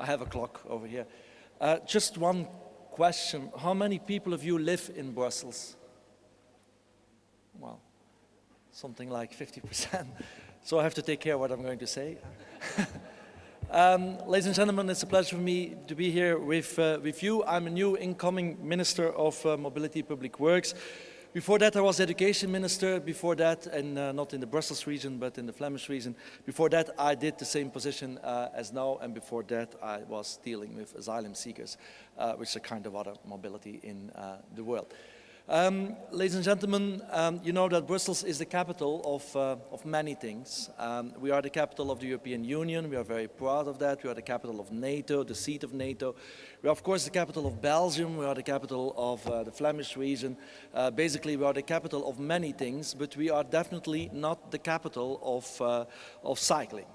I have a clock over here. Just one question. How many people of you live in Brussels? Well, something like 50%. So I have to take care of what I'm going to say. Ladies and gentlemen, it's a pleasure for me to be here with you. I'm a new incoming Minister of Mobility Public Works. Before that, I was Education Minister. Before that, and not in the Brussels region, but in the Flemish region. Before that, I did the same position as now, and before that, I was dealing with asylum seekers, which is a kind of other mobility in the world. Ladies and gentlemen, you know that Brussels is the capital of many things. We are the capital of the European Union. We are very proud of that. We are the capital of NATO, the seat of NATO. We are, of course, the capital of Belgium. We are the capital of the Flemish region. Basically, we are the capital of many things, but we are definitely not the capital of cycling.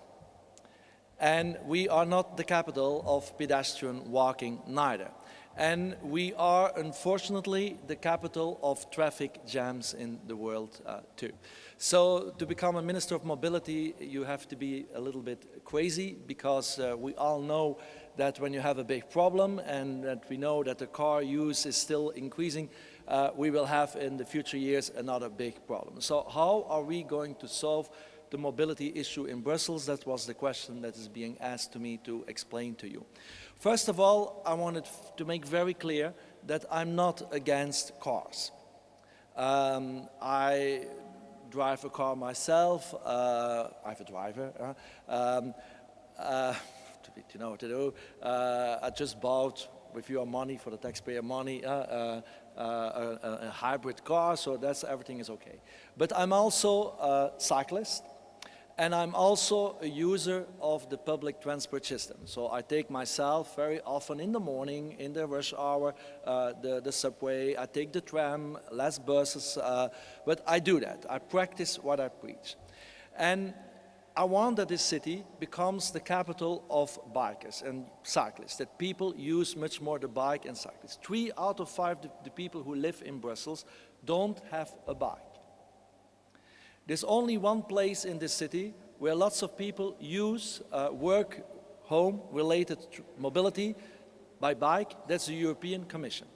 And we are not the capital of pedestrian walking neither. And we are, unfortunately, the capital of traffic jams in the world too. So to become a Minister of Mobility, you have to be a little bit crazy, because we all know that when you have a big problem and that we know that the car use is still increasing, we will have in the future years another big problem. So how are we going to solve the mobility issue in Brussels? That was the question that is being asked to me to explain to you. First of all, I wanted to make very clear that I'm not against cars. I drive a car myself. I have a driver. To know what to do. I just bought, with your money, for the taxpayer money, a hybrid car, so everything is okay. But I'm also a cyclist. And I'm also a user of the public transport system. So I take myself very often in the morning, in the rush hour, the subway, I take the tram, less buses, but I do that. I practice what I preach. And I want that this city becomes the capital of bikers and cyclists, that people use much more the bike and cyclists. 3 out of 5 the people who live in Brussels don't have a bike. There's only one place in this city where lots of people use work, home related mobility by bike. That's the European Commission.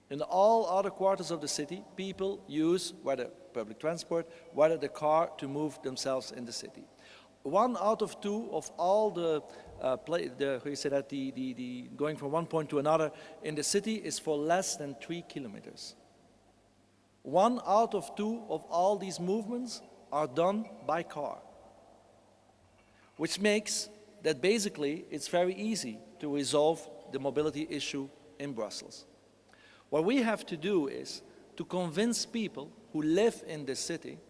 In all other quarters of the city, people use whether public transport, whether the car to move themselves in the city. 1 out of 2 of all the going from one point to another in the city is for less than 3 kilometers. 1 out of 2 of all these movements are done by car, which makes that basically it's very easy to resolve the mobility issue in Brussels. What we have to do is to convince people who live in this city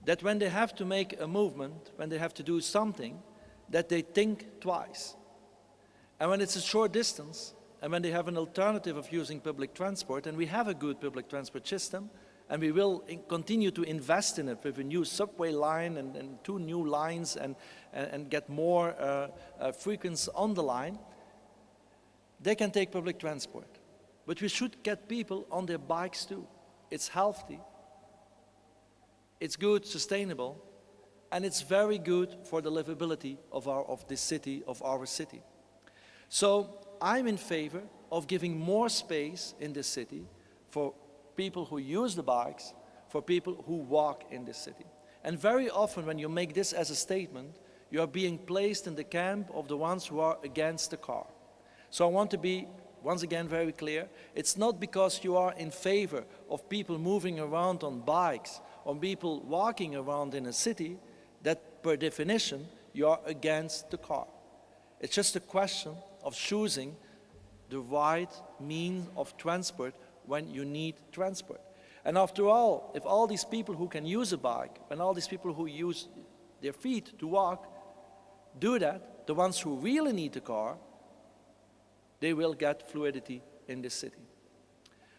that when they have to make a movement, when they have to do something, that they think twice. And when it's a short distance, and when they have an alternative of using public transport, and we have a good public transport system, and we will continue to invest in it with a new subway line and 2 new lines and get more frequency on the line, they can take public transport. But we should get people on their bikes too. It's healthy, it's good, sustainable, and it's very good for the livability of this city, of our city. So I'm in favor of giving more space in this city for people who use the bikes, for people who walk in this city. And very often when you make this as a statement, you are being placed in the camp of the ones who are against the car. So I want to be, once again, very clear. It's not because you are in favor of people moving around on bikes or people walking around in a city that, per definition, you are against the car. It's just a question of choosing the right means of transport when you need transport. And after all, if all these people who can use a bike, and all these people who use their feet to walk, do that, the ones who really need the car, they will get fluidity in this city.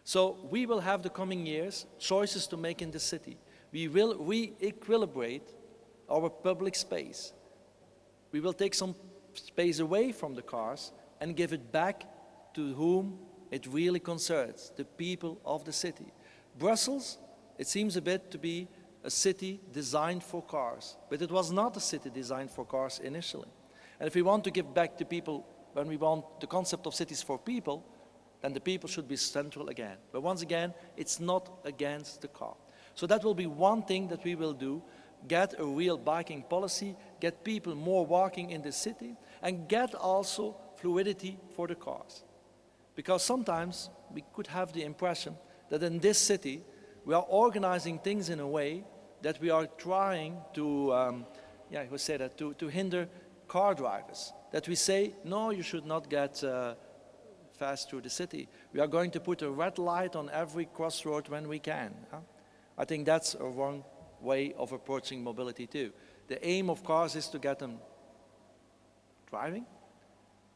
So we will have the coming years choices to make in the city. We will re-equilibrate our public space. We will take some space away from the cars and give it back to whom it really concerns, the people of the city. Brussels, it seems a bit to be a city designed for cars, but it was not a city designed for cars initially. And if we want to give back to people, when we want the concept of cities for people, then the people should be central again. But once again, it's not against the car. So that will be one thing that we will do, get a real biking policy, get people more walking in the city, and get also fluidity for the cars. Because sometimes we could have the impression that in this city, we are organizing things in a way that we are trying to, to hinder car drivers. That we say, no, you should not get fast through the city. We are going to put a red light on every crossroad when we can. Huh? I think that's a wrong way of approaching mobility too. The aim of cars is to get them driving,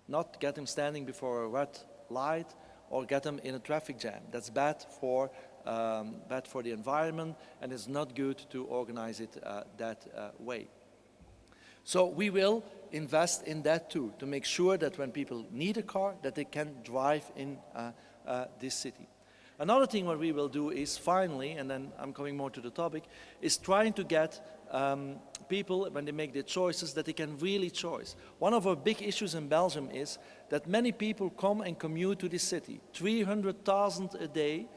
not get them standing before a red light or get them in a traffic jam. That's bad for the environment, and it's not good to organize it that way. So we will invest in that too, to make sure that when people need a car, that they can drive in this city. Another thing what we will do is finally, and then I'm coming more to the topic, is trying to get people, when they make their choices, that they can really choose. One of our big issues in Belgium is that many people come and commute to the city. 300,000 a day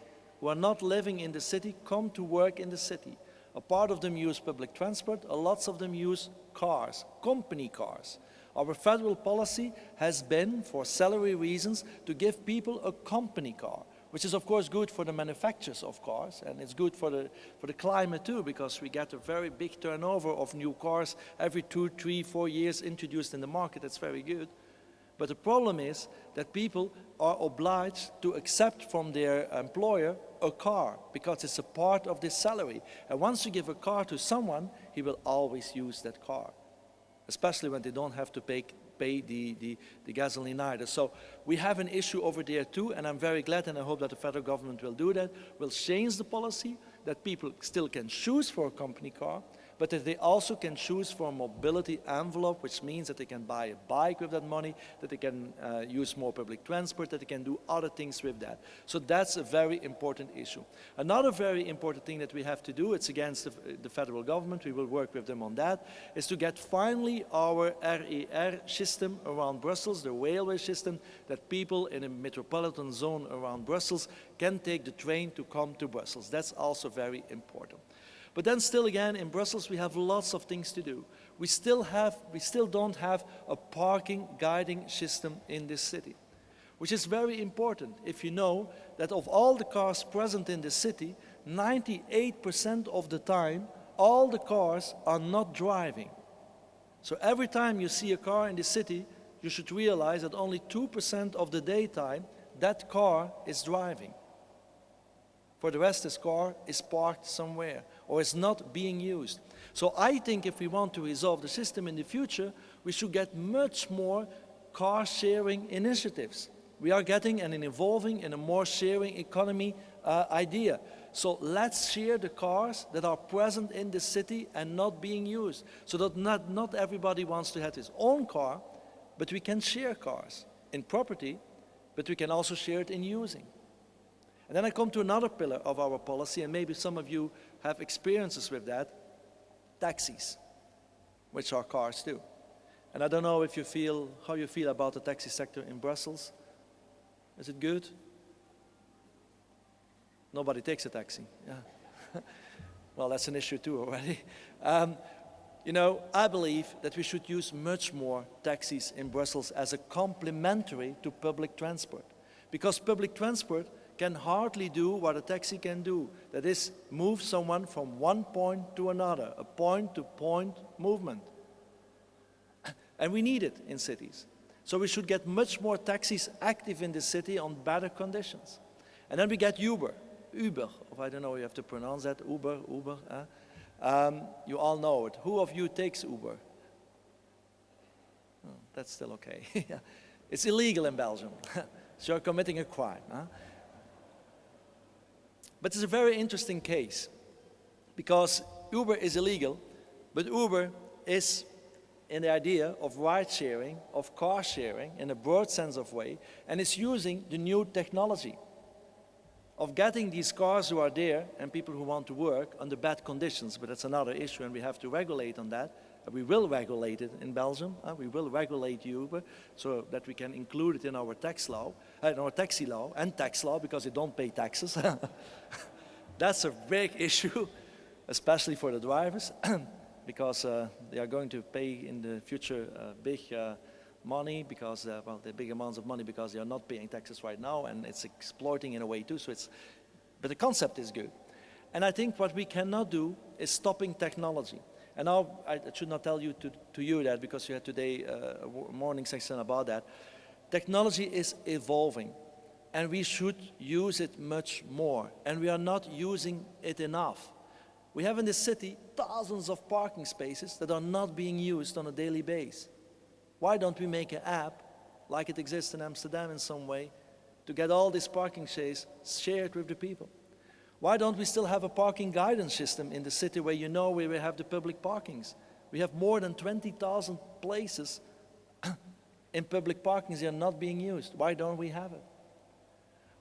who are not living in the city come to work in the city. A part of them use public transport, lots of them use cars, company cars. Our federal policy has been, for salary reasons, to give people a company car, which is of course good for the manufacturers of cars, and it's good for the climate too, because we get a very big turnover of new cars every 2, 3, 4 years introduced in the market. That's very good. But the problem is that people are obliged to accept from their employer a car, because it's a part of their salary. And once you give a car to someone, he will always use that car, especially when they don't have to pay the gasoline either. So we have an issue over there too, and I'm very glad, and I hope that the federal government will do that, will change the policy, that people still can choose for a company car, but that they also can choose for a mobility envelope, which means that they can buy a bike with that money, that they can use more public transport, that they can do other things with that. So that's a very important issue. Another very important thing that we have to do, it's against the federal government, we will work with them on that, is to get finally our RER system around Brussels, the railway system, that people in a metropolitan zone around Brussels can take the train to come to Brussels. That's also very important. But then still again, in Brussels, we have lots of things to do. We still don't have a parking guiding system in this city, which is very important if you know that of all the cars present in the city, 98% of the time, all the cars are not driving. So every time you see a car in the city, you should realize that only 2% of the daytime, that car is driving. For the rest, this car is parked somewhere or is not being used. So I think if we want to resolve the system in the future, we should get much more car sharing initiatives. We are getting and evolving in a more sharing economy idea. So let's share the cars that are present in the city and not being used. So that not everybody wants to have his own car, but we can share cars in property, but we can also share it in using. And then I come to another pillar of our policy, and maybe some of you have experiences with that, taxis, which are cars too. And I don't know if how you feel about the taxi sector in Brussels. Is it good? Nobody takes a taxi. Yeah. Well, that's an issue too already. You know, I believe that we should use much more taxis in Brussels as a complementary to public transport, because public transport can hardly do what a taxi can do. That is, move someone from one point to another, a point-to-point movement. And we need it in cities. So we should get much more taxis active in the city on better conditions. And then we get Uber, or I don't know how you have to pronounce that, Uber. You all know it. Who of you takes Uber? Oh, that's still okay. It's illegal in Belgium. So you're committing a crime. Huh? But it's a very interesting case, because Uber is illegal, but Uber is in the idea of ride sharing, of car sharing in a broad sense of way, and is using the new technology of getting these cars who are there and people who want to work under bad conditions, but that's another issue and we have to regulate on that, We will regulate it in Belgium. We will regulate Uber so that we can include it in our tax law, in our taxi law and tax law, because they don't pay taxes. That's a big issue, especially for the drivers, because they are going to pay in the future big money, because, well, the big amounts of money, because they are not paying taxes right now, and it's exploiting in a way too. So but the concept is good. And I think what we cannot do is stopping technology. And now I should not tell you to you that, because you had today a morning section about that. Technology is evolving, and we should use it much more, and we are not using it enough. We have in the city thousands of parking spaces that are not being used on a daily basis. Why don't we make an app, like it exists in Amsterdam in some way, to get all these parking spaces shared with the people? Why don't we still have a parking guidance system in the city where you know where we have the public parkings? We have more than 20,000 places in public parkings that are not being used. Why don't we have it?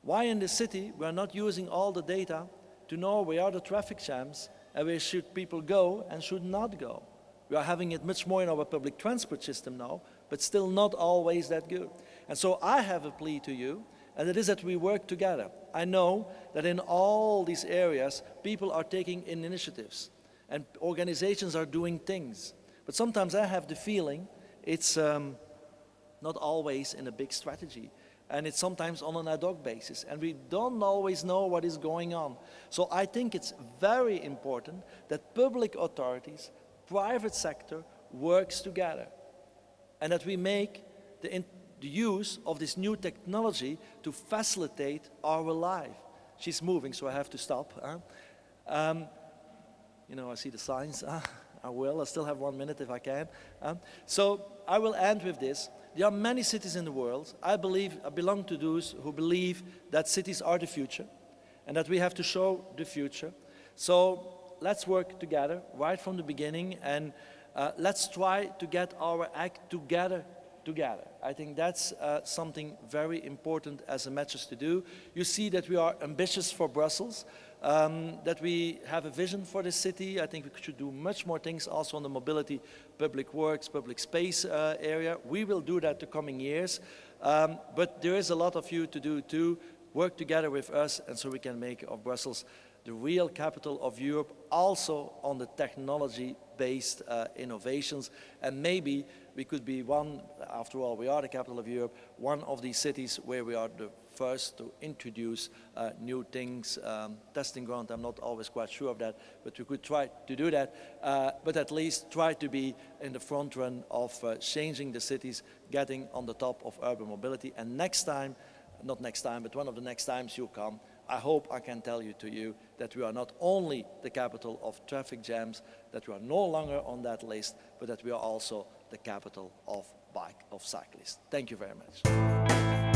Why in the city we are not using all the data to know where are the traffic jams and where should people go and should not go? We are having it much more in our public transport system now, but still not always that good. And so I have a plea to you, and it is that we work together. I know that in all these areas, people are taking initiatives and organizations are doing things. But sometimes I have the feeling it's not always in a big strategy. And it's sometimes on an ad hoc basis. And we don't always know what is going on. So I think it's very important that public authorities, private sector works together. And that we make the use of this new technology to facilitate our life. She's moving, so I have to stop. You know, I see the signs. I will. I still have 1 minute if I can. So I will end with this. There are many cities in the world. I belong to those who believe that cities are the future and that we have to show the future. So let's work together right from the beginning, and let's try to get our act together. I think that's something very important as a message to do. You see that we are ambitious for Brussels, that we have a vision for the city. I think we should do much more things also on the mobility, public works, public space area. We will do that the coming years. But there is a lot of you to do too. Work together with us, and so we can make of Brussels the real capital of Europe, also on the technology-based innovations. And maybe we could be one, after all, we are the capital of Europe, one of these cities where we are the first to introduce new things. Testing ground, I'm not always quite sure of that, but we could try to do that. But at least try to be in the front run of changing the cities, getting on the top of urban mobility. And next time, not next time, but one of the next times you come, I hope I can tell you that we are not only the capital of traffic jams, that we are no longer on that list, but that we are also the capital of cyclists. Thank you very much.